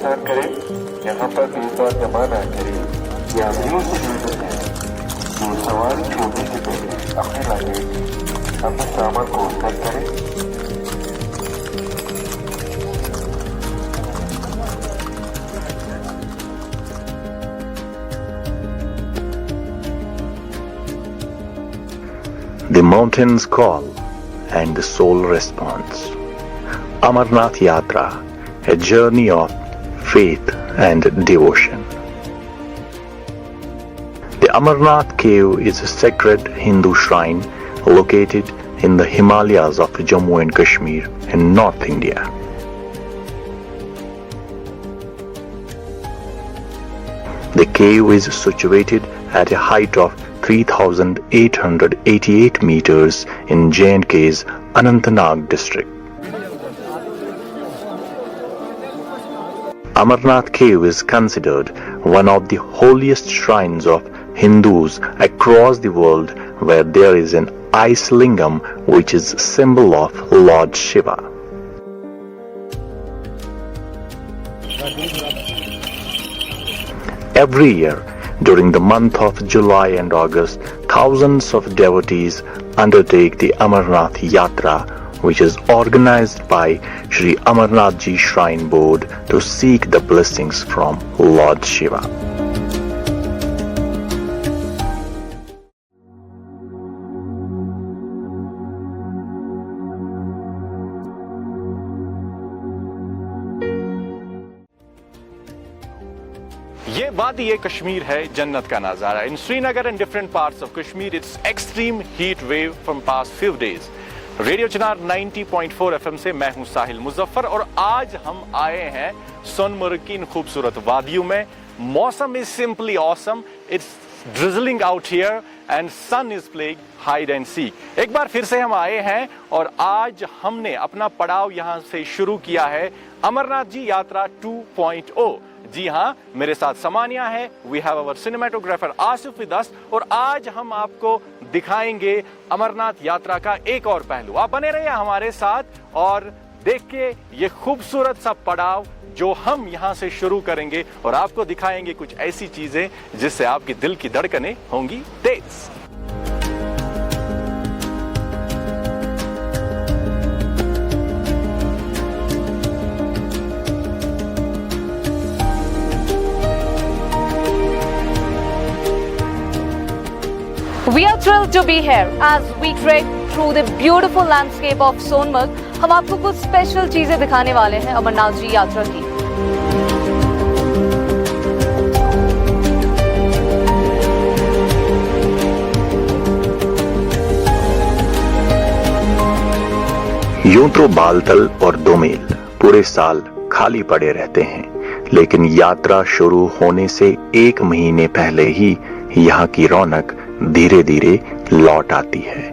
परेशान करे, यहाँ पर भेदभाव जमा ना करे। यात्रियों से निवेदन है जो सवारी छोड़ने से पहले अपने लगेज अपने सामान को चेक करें। The mountains call and the soul responds. Amarnath Yatra, a journey of faith and devotion. The Amarnath cave is a sacred Hindu shrine located in the Himalayas of Jammu and Kashmir in North India. The cave is situated at a height of 3,888 meters in J&K's Anantnag district. Amarnath Cave is considered one of the holiest shrines of Hindus across the world, where there is an ice lingam which is symbol of Lord Shiva. Every year, during the month of July and August, thousands of devotees undertake the Amarnath Yatra, which is organized by Shri Amarnath Ji Shrine Board to seek the blessings from Lord Shiva. ये वादी ये कश्मीर है, जन्नत का नजारा. In Srinagar and different parts of Kashmir, it's extreme heat wave from past few days. Radio Chinar 90.4 FM से मैं हूं साहिल मुजफ्फर और आज हम आए हैं सोनमर्ग की इन खूबसूरत वादियों में. मौसम is simply awesome. It's drizzling out here and sun is playing hide and seek. एक बार फिर से हम आए हैं और आज हमने अपना पड़ाव यहां से शुरू किया है अमरनाथ जी यात्रा 2.0. जी हाँ, मेरे साथ समानिया है. We have our cinematographer Asif with us और आज हम आपको दिखाएंगे अमरनाथ यात्रा का एक और पहलू. आप बने रहिए हमारे साथ और देखिए ये खूबसूरत सा पड़ाव जो हम यहाँ से शुरू करेंगे और आपको दिखाएंगे कुछ ऐसी चीजें जिससे आपके दिल की धड़कनें होंगी तेज. We are thrilled to be here as we trek through the beautiful landscape of Sonmarg. हम आपको कुछ स्पेशल चीजें दिखाने वाले हैं अमरनाथ जी यात्रा की. यूं तो बालतल और दोमेल पूरे साल खाली पड़े रहते हैं, लेकिन यात्रा शुरू होने से एक महीने पहले ही यहाँ की रौनक धीरे धीरे लौट आती है.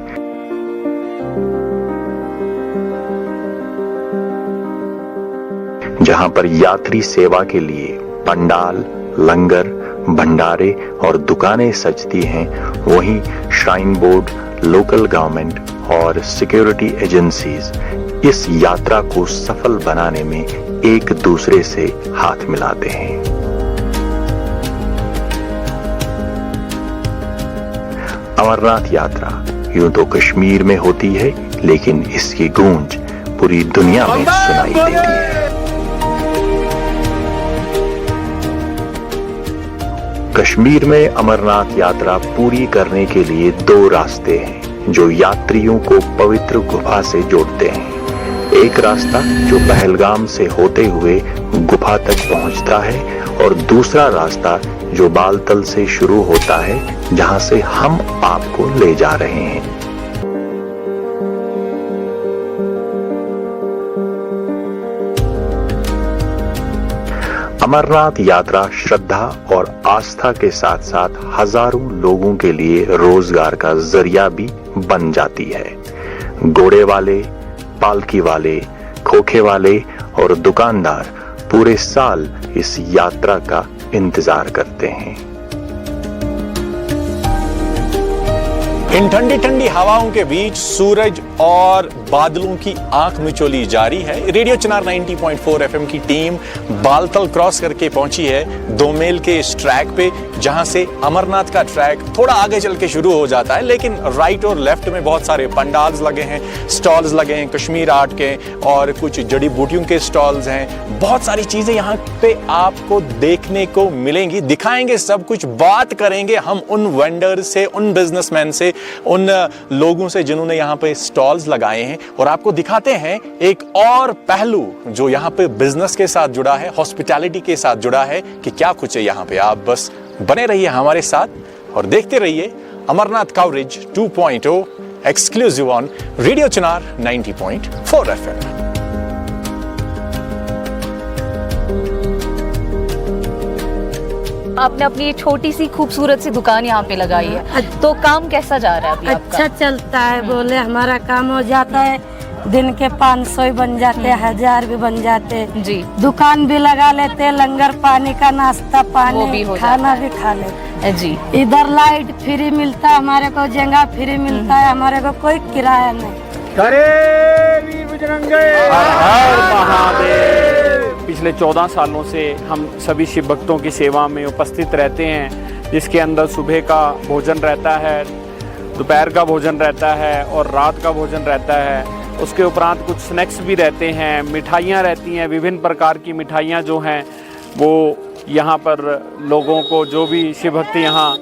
जहां पर यात्री सेवा के लिए पंडाल, लंगर, भंडारे और दुकानें सजती हैं, वहीं श्राइन बोर्ड, लोकल गवर्नमेंट और सिक्योरिटी एजेंसीज इस यात्रा को सफल बनाने में एक दूसरे से हाथ मिलाते हैं. अमरनाथ यात्रा यूं तो कश्मीर में होती है, लेकिन इसकी गूंज पूरी दुनिया में सुनाई देती है. कश्मीर में अमरनाथ यात्रा पूरी करने के लिए दो रास्ते हैं जो यात्रियों को पवित्र गुफा से जोड़ते हैं. एक रास्ता जो पहलगाम से होते हुए गुफा तक पहुंचता है और दूसरा रास्ता जो बालतल से शुरू होता है, जहां से हम आपको ले जा रहे हैं. अमरनाथ यात्रा श्रद्धा और आस्था के साथ साथ हजारों लोगों के लिए रोजगार का जरिया भी बन जाती है. घोड़े वाले, पालकी वाले, खोखे वाले और दुकानदार पूरे साल इस यात्रा का इंतजार करते हैं. इन ठंडी ठंडी हवाओं के बीच सूरज और बादलों की आंख मिचौली जारी है। रेडियो चिनार 90.4 एफएम की टीम बालतल क्रॉस करके पहुंची है दोमेल के इस ट्रैक पे, जहां से अमरनाथ का ट्रैक थोड़ा आगे चल के शुरू हो जाता है, लेकिन राइट और लेफ्ट में बहुत सारे पंडाल्स लगे हैं, स्टॉल्स लगे हैं कश्मीर आर्ट के, और कुछ जड़ी बूटियों के स्टॉल्स हैं। बहुत सारी चीजें यहाँ पे आपको देखने को मिलेंगी, दिखाएंगे सब कुछ, बात करेंगे हम उन वेंडर से, उन बिजनेसमैन से, उन लोगों से जिन्होंने यहाँ पे स्टॉल्स लगाए हैं, और आपको दिखाते हैं एक और पहलू जो यहाँ पे बिजनेस के साथ जुड़ा है, हॉस्पिटैलिटी के साथ जुड़ा है कि क्या कुछ है यहाँ पे। आप बस बने रहिए हमारे साथ और देखते रहिए Amarnath coverage 2.0 exclusive on radio Chinar 90.4 FM. आपने अपनी ये छोटी सी खूबसूरत सी दुकान यहाँ पे लगाई है, तो काम कैसा जा रहा है अभी आपका? अच्छा चलता है, बोले हमारा काम हो जाता है, दिन के 500 ही बन जाते हैं, 1000 भी बन जाते हैं जी। दुकान भी लगा लेते हैं, लंगर पानी का नाश्ता वो पानी भी हो खाना भी खा लेते जी। इधर लाइट फ्री मिलता है हमारे को, जगह फ्री मिलता है हमारे को, कोई किराया नहीं। पिछले 14 सालों से हम सभी शिव भक्तों की सेवा में उपस्थित रहते हैं, जिसके अंदर सुबह का भोजन रहता है, दोपहर का भोजन रहता है और रात का भोजन रहता है। उसके उपरांत कुछ स्नैक्स भी रहते हैं, मिठाइयाँ रहती हैं, विभिन्न प्रकार की मिठाइयाँ जो हैं वो यहाँ पर लोगों को, जो भी शिव भक्त यहाँ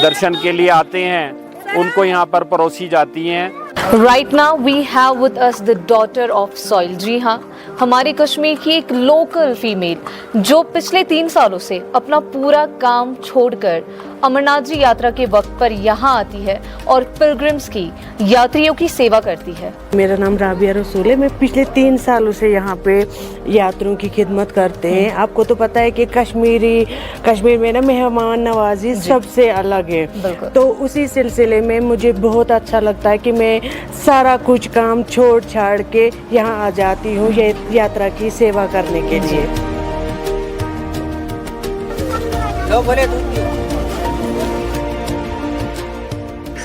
दर्शन के लिए आते हैं, उनको यहाँ पर परोसी जाती हैं। Right now we have with us the daughter of soil। जी हाँ, हमारे कश्मीर की एक लोकल फीमेल जो पिछले 3 सालों से अपना पूरा काम छोड़कर अमरनाथ जी यात्रा के वक्त पर यहाँ आती है और पिलग्रिम्स की, यात्रियों की सेवा करती है। मेरा नाम राबिया रसूल है। मैं पिछले 3 सालों से यहाँ पे यात्रियों की खिदमत करते हैं। आपको तो पता है कि कश्मीर में ना मेहमान नवाजी सबसे अलग है, तो उसी सिलसिले में मुझे बहुत अच्छा लगता है कि मैं सारा कुछ काम छोड़ छाड़ के यहाँ आ जाती हूँ ये यात्रा की सेवा करने के लिए।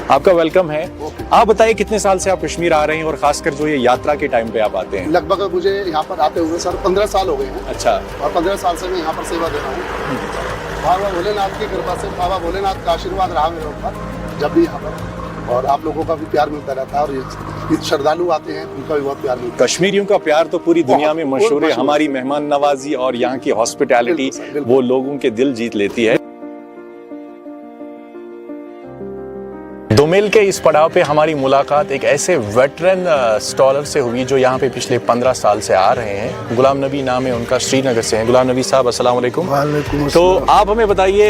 आपका वेलकम है। आप बताइए कितने साल से आप कश्मीर आ रहे हैं और खासकर जो ये यात्रा के टाइम पे आप आते हैं? लगभग मुझे यहाँ पर आते हुए सर 15 साल हो गए हैं। अच्छा। और 15 साल से मैं यहाँ पर सेवा दे रहा हूँ। बाबा भोलेनाथ की कृपा से, बाबा भोलेनाथ का आशीर्वाद रहा मेरे ऊपर जब भी यहाँ पर, और आप लोगों का भी प्यार मिलता रहता है, और ये श्रद्धालु आते हैं उनका भी बहुत प्यार मिलता है। कश्मीरियों का प्यार तो पूरी दुनिया में मशहूर है। हमारी मेहमान नवाजी और यहाँ की हॉस्पिटैलिटी वो लोगों के दिल जीत लेती है। दोमेल के इस पड़ाव पे हमारी मुलाकात एक ऐसे वेटरन स्टॉलर से हुई जो यहाँ पे पिछले 15 साल से आ रहे हैं। गुलाम नबी नाम है उनका, श्रीनगर से हैं। गुलाम नबी साहब अस्सलाम वालेकुम। तो आप हमें बताइए,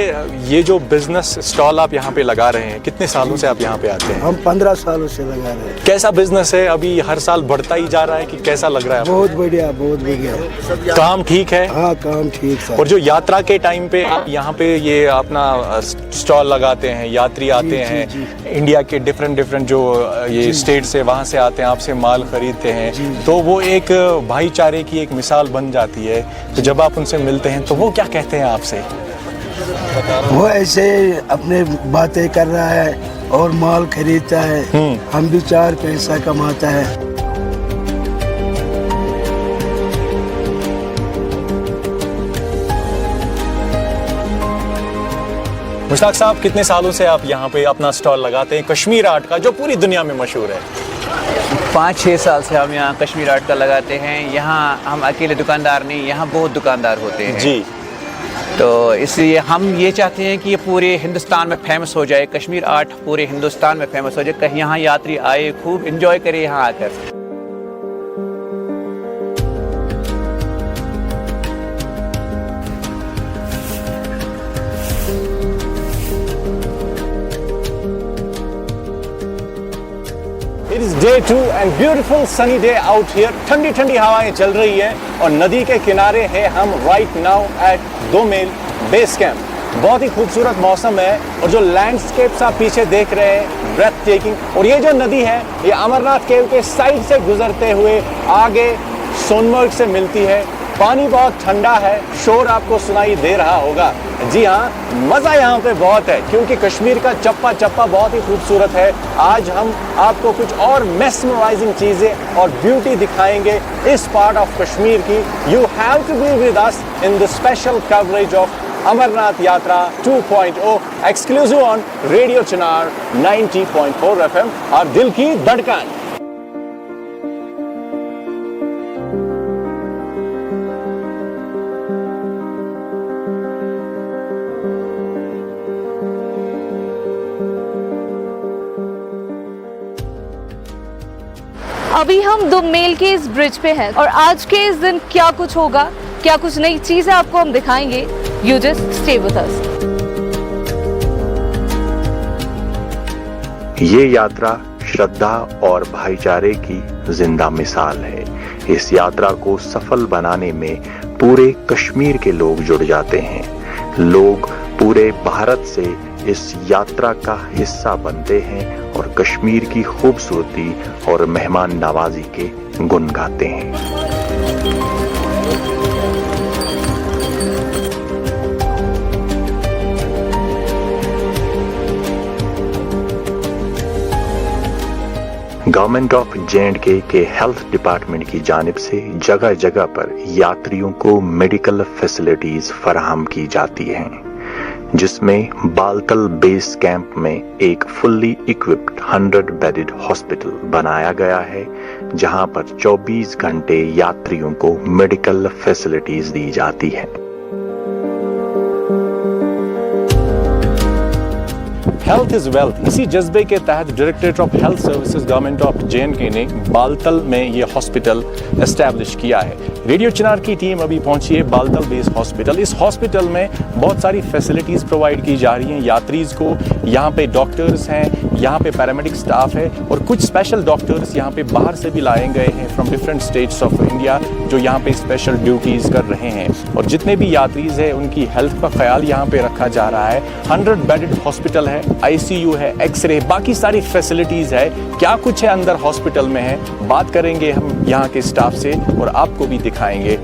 ये जो बिजनेस स्टॉल आप यहाँ पे लगा रहे हैं, कितने सालों से आप यहाँ पे आते हैं? हम 15 सालों से लगा रहे हैं। कैसा बिजनेस है? अभी हर साल बढ़ता ही जा रहा है कि कैसा लग रहा है? बहुत बढ़िया, बहुत बढ़िया। काम ठीक है? हाँ, काम ठीक है। और जो यात्रा के टाइम पे आप यहाँ पे ये अपना स्टॉल लगाते हैं, यात्री आते हैं इंडिया के डिफरेंट जो ये स्टेट से, वहाँ से आते हैं, आपसे माल खरीदते हैं, तो वो एक भाईचारे की एक मिसाल बन जाती है। तो जब आप उनसे मिलते हैं तो वो क्या कहते हैं आपसे? वो ऐसे अपने बातें कर रहा है और माल खरीदता है, हम भी 4 पैसा कमाता है। मुश्ताक साहब, कितने सालों से आप यहाँ पे अपना स्टॉल लगाते हैं कश्मीर आर्ट का, जो पूरी दुनिया में मशहूर है? 5-6 साल से हम यहाँ कश्मीर आर्ट का लगाते हैं। यहाँ हम अकेले दुकानदार नहीं, यहाँ बहुत दुकानदार होते हैं जी। तो इसलिए हम ये चाहते हैं कि ये पूरे हिंदुस्तान में फेमस हो जाए, कश्मीर आर्ट पूरे हिंदुस्तान में फेमस हो जाए, कहीं यहाँ यात्री आए, खूब एंजॉय करे यहाँ आकर। It is day 2 and beautiful sunny day out here। ठंडी ठंडी हवाएं चल रही है और नदी के किनारे है हम right now at Domel base camp. बहुत ही खूबसूरत मौसम है और जो लैंडस्केप्स आप पीछे देख रहे हैं, ब्रेथ टेकिंग। और ये जो नदी है ये अमरनाथ केव के साइड से गुजरते हुए आगे सोनमर्ग से मिलती है पानी बहुत ठंडा है, शोर आपको सुनाई दे रहा होगा। जी हाँ, मजा यहाँ पे बहुत है क्योंकि कश्मीर का चप्पा चप्पा बहुत ही खूबसूरत है। आज हम आपको कुछ और मेस्मराइजिंग चीजें और ब्यूटी दिखाएंगे इस पार्ट ऑफ कश्मीर की। You have to be with us in the special coverage of Amarnath Yatra 2.0 exclusive on radio Chinar 90.4 FM और दिल की धड़कन। अभी हम दुमेल के इस ब्रिज पे हैं और आज के इस दिन क्या कुछ होगा, क्या कुछ नई चीजें आपको हम दिखाएंगे। You just stay with us. ये यात्रा श्रद्धा और भाईचारे की जिंदा मिसाल है। इस यात्रा को सफल बनाने में पूरे कश्मीर के लोग जुड़ जाते हैं। लोग पूरे भारत से इस यात्रा का हिस्सा बनते हैं और कश्मीर की खूबसूरती और मेहमान नवाजी के गुण गाते हैं। गवर्नमेंट ऑफ J&K के हेल्थ डिपार्टमेंट की जानिब से जगह जगह पर यात्रियों को मेडिकल फैसिलिटीज फराहम की जाती हैं, जिसमें बालतल बेस कैंप में एक फुल्ली इक्विप्ड 100 बेडेड हॉस्पिटल बनाया गया है, जहां पर 24 घंटे यात्रियों को मेडिकल फैसिलिटीज दी जाती है। हेल्थ इज वेल्थ, इसी जज्बे के तहत directorate of health services government of J&K ने बालतल में ये हॉस्पिटल एस्टैब्लिश किया है। रेडियो चिनार की टीम अभी पहुंची है बालतल बेस हॉस्पिटल। इस हॉस्पिटल में बहुत सारी फैसिलिटीज प्रोवाइड की जा रही हैं यात्रीज को। यहाँ पे डॉक्टर्स हैं, यहाँ पे पैरामेडिक स्टाफ है और कुछ स्पेशल डॉक्टर्स यहाँ पे बाहर से भी लाए गए हैं from different states of India, जो यहाँ पे स्पेशल ड्यूटीज कर रहे हैं। और जितने भी यात्रीज हैं उनकी हेल्थ का ख्याल यहाँ पे रखा जा रहा है। 100 बेडेड हॉस्पिटल है, ICU है, एक्सरे, बाकी सारी फैसिलिटीज है। क्या कुछ है अंदर हॉस्पिटल में है, बात करेंगे हम यहाँ के स्टाफ से और आपको भी दिखाएंगे।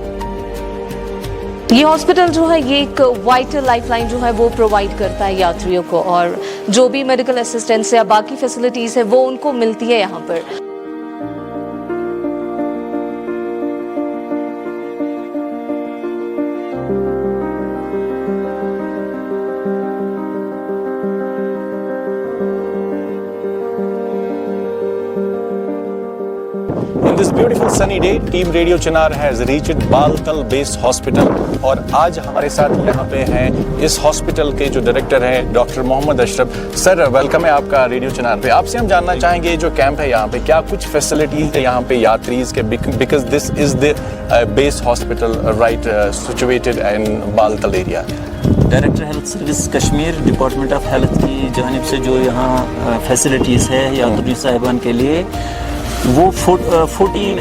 ये हॉस्पिटल जो है ये एक वाइटल लाइफलाइन जो है वो प्रोवाइड करता है यात्रियों को, और जो भी मेडिकल असिस्टेंस या बाकी फैसिलिटीज है वो उनको मिलती है यहाँ पर। This beautiful sunny day, Team Radio Chinar has reached Baltal base hospital और आज हमारे साथ यहाँ पे हैं इस हॉस्पिटल के जो डायरेक्टर हैं doctor Mohammad Ashraf. Sir, welcome है आपका रेडियो चिनार पे। आपसे हम जानना चाहेंगे जो कैंप है यहाँ पे क्या कुछ फैसिलिटीज है यहाँ पे यात्रीज के, because this is the base hospital right situated in Baltal area. Director health service Kashmir department of health की जानिब से जो यहाँ फैसिलिटीज़ है यात्री साहिबान के लिए, वो 14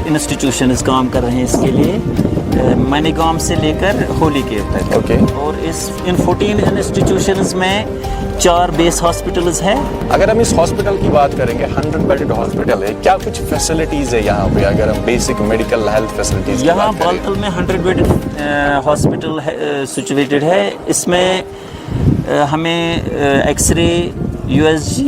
इंस्टीट्यूशंस काम कर रहे हैं इसके लिए, मनीगाम से लेकर होली केव तक। ओके। और इन 14 इंस्टीट्यूशंस में 4 बेस हॉस्पिटल्स हैं। अगर हम इस हॉस्पिटल की बात करेंगे, 100 बेडेड हॉस्पिटल है, क्या कुछ फैसिलिटीज है यहाँ पे? अगर हम बेसिक मेडिकल हेल्थ फैसिलिटीज यहाँ बालतल में 100 बेडेड हॉस्पिटल सिचुएटेड है। इसमें हमें एक्सरे, USG,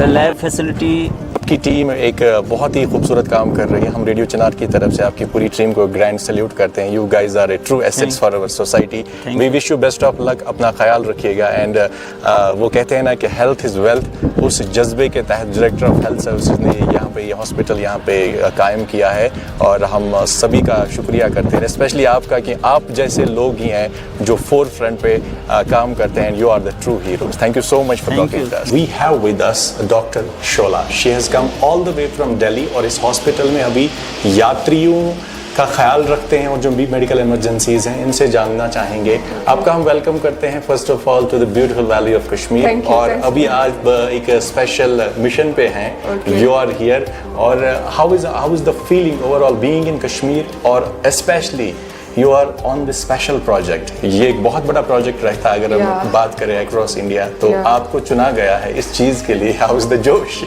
लैब फैसिलिटी की टीम एक बहुत ही खूबसूरत काम कर रही है। हम रेडियो चिनार की तरफ से आपकी पूरी टीम को ग्रैंड सैल्यूट करते हैं। You guys are a true assets for our society. We wish you best of luck, अपना ख्याल रखिएगा। एंड वो कहते हैं ना कि हेल्थ इज़ वेल्थ, उस जज्बे के तहत डायरेक्टर ऑफ हेल्थ सर्विसेज ने यहाँ पे ये हॉस्पिटल यहाँ पे कायम किया है और हम सभी का शुक्रिया करते हैं, स्पेशली आपका कि आप जैसे लोग ही हैं जो फोर फ्रंट पे काम करते हैं। You are the true heroes. Thank you so much for talking to us. We have with us doctor Shola. She has come all the way from Delhi और इस हॉस्पिटल में अभी यात्रियों का ख्याल रखते हैं और जो भी मेडिकल इमरजेंसीज हैं इनसे जानना चाहेंगे। आपका हम वेलकम करते हैं first of all to the beautiful valley of Kashmir. और अभी आज एक स्पेशल मिशन पे हैं, यू आर हियर, और how is the feeling overall being in Kashmir, और specially you are on this special project. ये एक बहुत बड़ा प्रोजेक्ट रहता है अगर हम बात करें अक्रॉस इंडिया, तो आपको चुना गया है इस चीज़ के लिए। हाउ इज द जोश?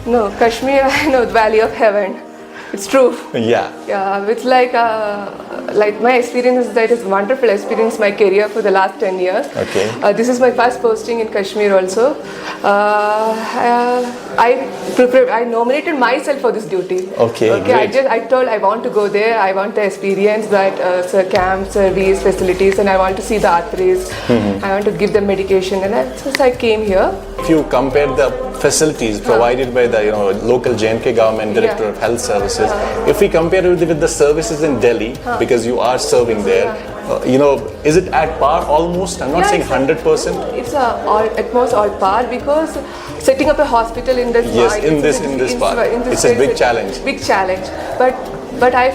No, Kashmir, I know the Valley of Heaven. It's true. Yeah. Yeah, it's like my experience is that it's wonderful experience my career for the last 10 years. Okay. This is my first posting in Kashmir also. I nominated myself for this duty. Okay, great. I told I want to go there. I want the experience that camp, service, facilities, and I want to see the arteries. I want to give them medication, and that's I came here. If you compare the facilities provided by the local JNK government director of health services, if we compare it with the services in Delhi, because you are serving there, is it at par almost? I'm not saying 100%. It's at most all par, because setting up a hospital in this part, it's a big challenge. Big challenge, but I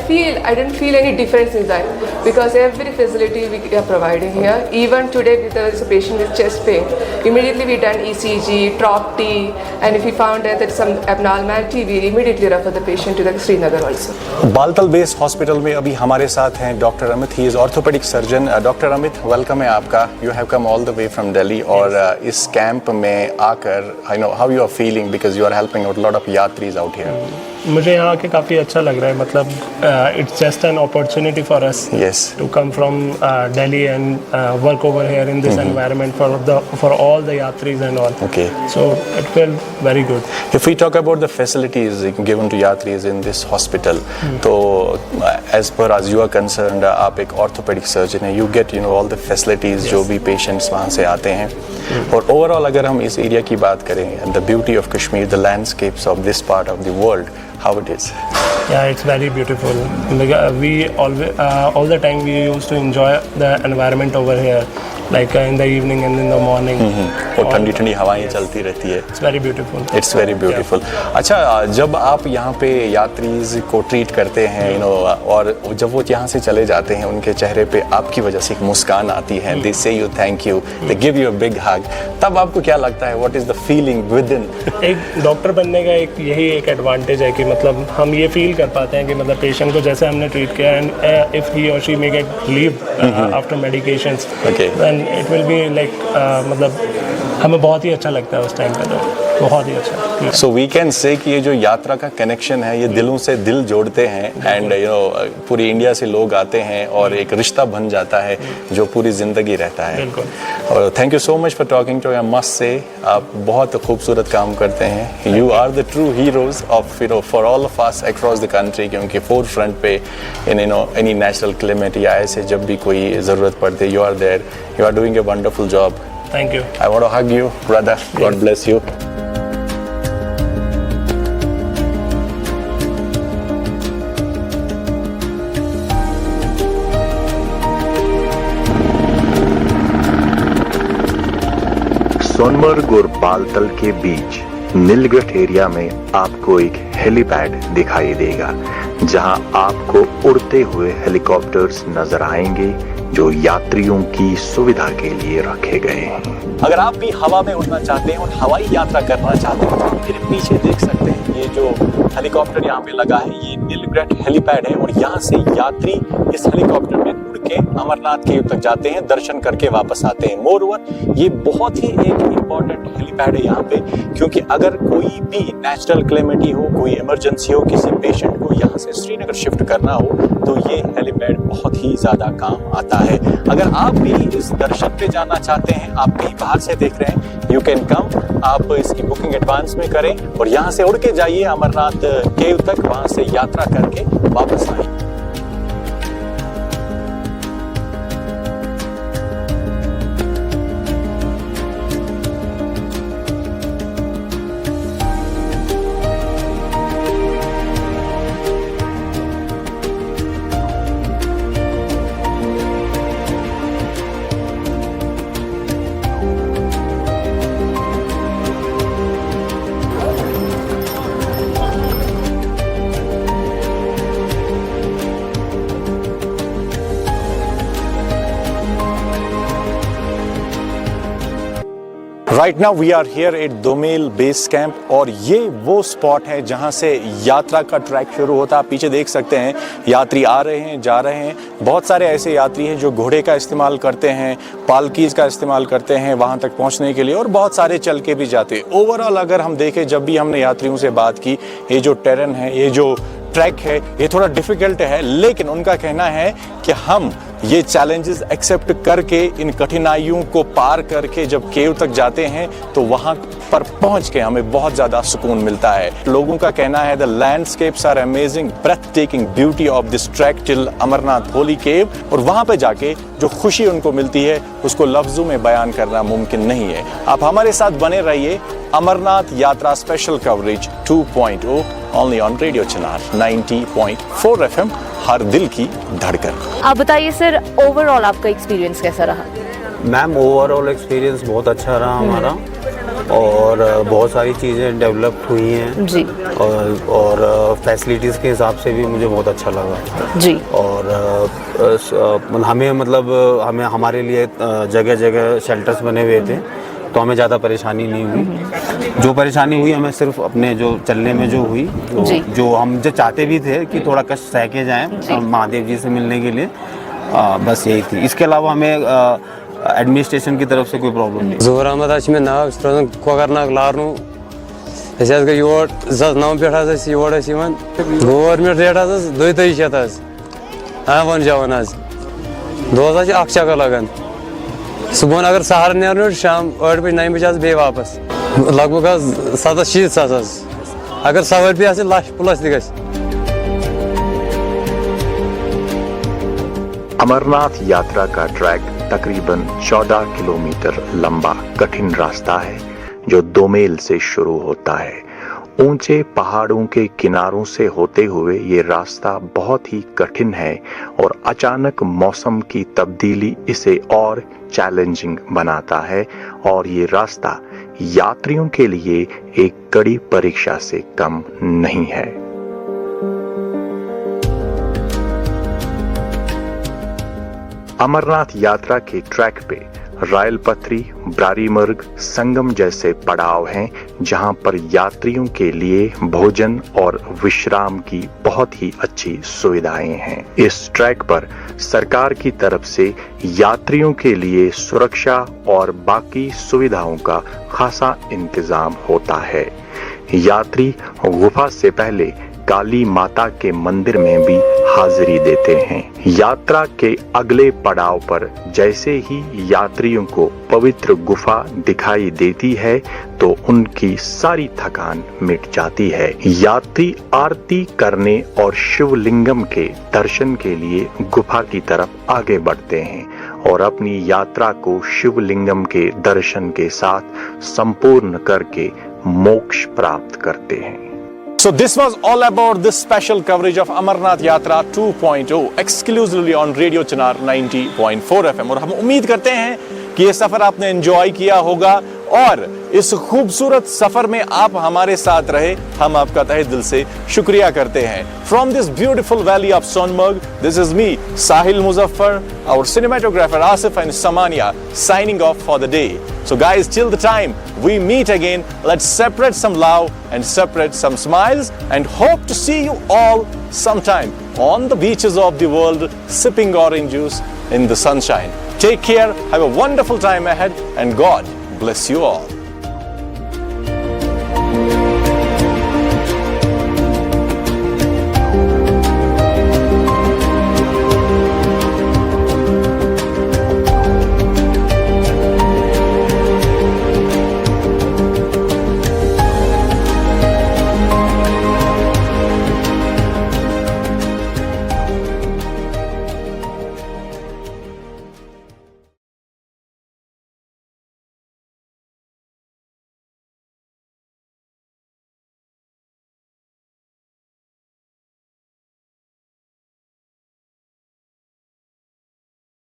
didn't feel any difference in that, because every facility we are providing here. Even today, if there is a patient with chest pain, immediately we done ECG, TROP-T, and if we found that there's some abnormality, we immediately refer the patient to the Srinagar also. Baltal based hospital में अभी हमारे साथ हैं doctor Amit, he is orthopaedic surgeon. Doctor Amit, welcome है आपका. You have come all the way from Delhi, और इस camp में आकर I know how you are feeling, because you are helping out lot of यात्रीज आउट हियर. मुझे यहाँ के काफ़ी अच्छा लग रहा है. मतलब it's just an opportunity for us to come from Delhi and work over here in this environment for all the यात्रीज and all. Okay. So it felt very good. If we talk about the facilities given to yatris in this hospital, तो as per as you are concerned, आप एक orthopedic surgeon हैं, you get all the facilities जो भी patients वहाँ से आते हैं. और overall अगर हम इस area की बात करें, and the beauty of Kashmir, the landscapes of this part of the world, how it is? Yeah, it's very beautiful. We always, all the time we used to enjoy the environment over here, like in the evening and in the morning. और ठंडी ठंडी हवाएं चलती रहती है. It's very beautiful. It's very beautiful. अच्छा, जब आप यहाँ पे यात्रीज को ट्रीट करते हैं, और जब वो यहाँ से चले जाते हैं, उनके चेहरे पे आपकी वजह से एक मुस्कान आती है, they say you thank you, they give you a big hug, तब आपको क्या लगता है? What is the feeling within? एक डॉक्टर बनने का यही एक एडवांटेज है कि मतलब हम ये फील कर पाते हैं कि मतलब पेशेंट को जैसे हमने ट्रीट किया, एंड इफ ही और she may get leave after medications, then it will be like मतलब हमें बहुत ही अच्छा लगता है उस टाइम पे, तो बहुत ही अच्छा. सो वी कैन से कि ये जो यात्रा का कनेक्शन है, ये दिलों से दिल जोड़ते हैं, एंड पूरी इंडिया से लोग आते हैं और एक रिश्ता बन जाता है जो पूरी ज़िंदगी रहता है. और thank you so much for talking to. I must say आप बहुत खूबसूरत काम करते हैं. You are the true heroes of for all of us across the country, क्योंकि फोर फ्रंट पे इन एनी नेचुरल क्लाइमेट या ऐसे जब भी कोई ज़रूरत पड़ती है, you are there. You are doing a wonderful job. Thank you. I want to hug you, brother. God bless you. Sonamarg और बालतल के बीच नीलगढ़ एरिया में आपको एक हेलीपैड दिखाई देगा, जहां आपको उड़ते हुए हेलीकॉप्टर्स नजर आएंगे जो यात्रियों की सुविधा के लिए रखे गए हैं. अगर आप भी हवा में उड़ना चाहते हैं और हवाई यात्रा करना चाहते हैं, तो मेरे पीछे देख सकते हैं ये जो हेलीकॉप्टर यहाँ पे लगा है, ये नीलगढ़ हेलीपैड है, और यहाँ से यात्री इस हेलीकॉप्टर में उड़ के अमरनाथ केव तक जाते हैं, दर्शन करके वापस आते हैं. मोरओवर ये बहुत ही एक इम्पॉर्टेंट हेलीपैड है यहाँ पे, क्योंकि अगर कोई भी नेचुरल क्लेमिटी हो, कोई इमरजेंसी हो, किसी पेशेंट को यहाँ से श्रीनगर शिफ्ट करना हो, तो ये हेलीपैड बहुत ही ज़्यादा काम आता है. अगर आप भी इस दर्शन पे जाना चाहते हैं, आप कहीं बाहर से देख रहे हैं, यू कैन कम. आप इसकी बुकिंग एडवांस में करें और यहाँ से उड़ के जाइए अमरनाथ केव तक, वहाँ से यात्रा करके वापस आइए. Right now we are here at Domel base camp, और ये वो स्पॉट है जहाँ से यात्रा का ट्रैक शुरू होता है. आप पीछे देख सकते हैं यात्री आ रहे हैं, जा रहे हैं. बहुत सारे ऐसे यात्री हैं जो घोड़े का इस्तेमाल करते हैं, पालकीज का इस्तेमाल करते हैं वहाँ तक पहुँचने के लिए, और बहुत सारे चल के भी जाते हैं. ओवरऑल अगर हम देखें, जब भी हमने यात्रियों से बात की, ये जो टेरेन है, ये जो ट्रैक है ये थोड़ा डिफिकल्ट है, लेकिन उनका कहना है कि हम ये चैलेंजेस एक्सेप्ट करके, इन कठिनाइयों को पार करके जब केव तक जाते हैं तो वहां पर पहुंच के हमें बहुत ज्यादा सुकून मिलता है। लोगों का कहना है the landscapes are amazing, breathtaking beauty of this track till Amarnath holy cave, और वहां पे जाके जो खुशी उनको मिलती है उसको लफ्जों में बयान करना मुमकिन नहीं है। आप हमारे साथ बने रहिए, अमरनाथ यात्रा special coverage 2.0 only on radio Chinar 90.4 FM, हर दिल की धड़कन। आप बताइए सर, ओवरऑल आपका एक्सपीरियंस कैसा रहा? मैम ओवरऑल एक्सपीरियंस बहुत अच्छा रहा हमारा, और बहुत सारी चीज़ें डेवलप हुई हैं जी, और फैसिलिटीज़ के हिसाब से भी मुझे बहुत अच्छा लगा जी। और हमें हमारे लिए जगह जगह शेल्टर्स बने हुए थे, तो हमें ज़्यादा परेशानी नहीं हुई। जो परेशानी हुई हमें सिर्फ अपने जो चलने में जो हुई, जो हम जो चाहते भी थे कि थोड़ा कष्ट सह के जाएँ महादेव जी से मिलने के लिए, बस यही थी। इसके अलावा हमें एडमिनिस्ट्रेशन की तरफ से कोई प्रॉब्लम नहीं। ज़ोहर अहमद मे नाव कोकरनाग लारनू गई योर 2009 पे योर गवर्नमेंट रेट 2200 हाँ वन जवान दोस अख चक्कर लगान सुबह अगर सहर नीर शाम 8 बजे 9 बजे बे वापस लगभग 70-80 सास अगर सवार भी आसे लाख प्लस ग। अमरनाथ यात्रा का ट्रैक तकरीबन 14 किलोमीटर लंबा कठिन रास्ता है जो दोमेल से शुरू होता है। ऊंचे पहाड़ों के किनारों से होते हुए ये रास्ता बहुत ही कठिन है और अचानक मौसम की तब्दीली इसे और चैलेंजिंग बनाता है, और ये रास्ता यात्रियों के लिए एक कड़ी परीक्षा से कम नहीं है। अमरनाथ यात्रा के ट्रैक पे रायल पथरी, ब्रारीमर्ग, संगम जैसे पड़ाव हैं जहां पर यात्रियों के लिए भोजन और विश्राम की बहुत ही अच्छी सुविधाएं हैं। इस ट्रैक पर सरकार की तरफ से यात्रियों के लिए सुरक्षा और बाकी सुविधाओं का खासा इंतजाम होता है। यात्री गुफा से पहले काली माता के मंदिर में भी हाजिरी देते हैं। यात्रा के अगले पड़ाव पर जैसे ही यात्रियों को पवित्र गुफा दिखाई देती है तो उनकी सारी थकान मिट जाती है। यात्री आरती करने और शिवलिंगम के दर्शन के लिए गुफा की तरफ आगे बढ़ते हैं और अपनी यात्रा को शिवलिंगम के दर्शन के साथ संपूर्ण करके मोक्ष प्राप्त करते हैं। So this was all about this special coverage of Amarnath Yatra 2.0 exclusively on Radio Chinar 90.4 FM, और हम उम्मीद करते हैं कि ये सफर आपने एंजॉय किया होगा और इस खूबसूरत सफर में आप हमारे साथ रहे, हम आपका तहे दिल से शुक्रिया करते हैं। From this beautiful valley of Sonmarg, this is me, Sahil Muzaffar, our cinematographer Asif and Samania signing off for the day. So guys, till the time we meet again, let's separate some love and separate some smiles and hope to see you all sometime on the beaches of the world sipping orange juice in the sunshine. Take care, have a wonderful time ahead, and God bless you all.